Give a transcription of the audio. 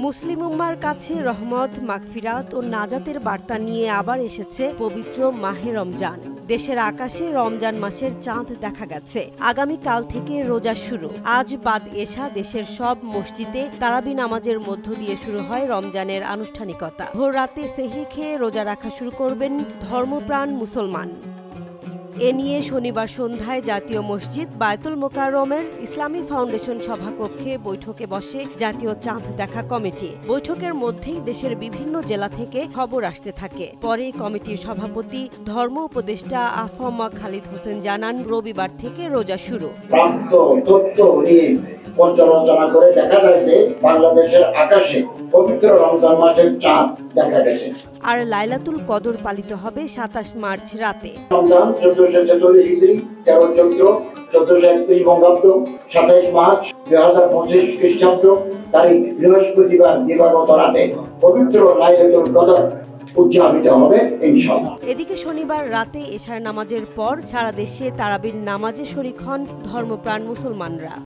মুসলিম উম্মার কাছে রহমত, মাগফিরাত ও নাজাতের বার্তা নিয়ে আবার এসেছে পবিত্র মাহে রমজান। দেশের আকাশে রমজান মাসের চাঁদ দেখা গেছে। আগামীকাল থেকে রোজা শুরু। আজ বাদ এশা দেশের সব মসজিদে তারাবি নামাজের মধ্য দিয়ে শুরু হয় রমজানের আনুষ্ঠানিকতা। ভোর রাতে সেহরি খেয়ে রোজা রাখা শুরু করবেন ধর্মপ্রাণ মুসলমান। এ নিয়ে শনিবার সন্ধ্যায় জাতীয় মসজিদ বায়তুল মোকাররমের ইসলামী ফাউন্ডেশন সভাকক্ষে বৈঠকে বসে জাতীয় চাঁদ দেখা কমিটি। বৈঠকের মধ্যেই দেশের বিভিন্ন জেলা থেকে খবর আসতে থাকে। পরে কমিটির সভাপতি ধর্ম উপদেষ্টা আফম খালিদ হোসেন জানান, রবিবার থেকে রোজা শুরু। পর্যালোচনা করে দেখা যায় যে বাংলাদেশের আকাশে পবিত্র রমজান মাসের চাঁদ দেখা গেছে। আর লাইলাতুল কদর পালিত হবে ২৭ মার্চ রাতে। রমজান ১৪৪৬ হিজরি, ১৩ চৈত্র ১৪৩১ বঙ্গাব্দ, ২৭ মার্চ ২০২৫ খ্রিস্টাব্দ তারিখ বৃহস্পতিবার দিবাগত রাতে পবিত্র লাইলাতুল কদর উদযাপিত হবে ইনশাআল্লাহ। এদিকে শনিবার রাতে এশার নামাজের পর সারা দেশে তারাবির নামাজে শরীক হন ধর্মপ্রাণ মুসলমানরা।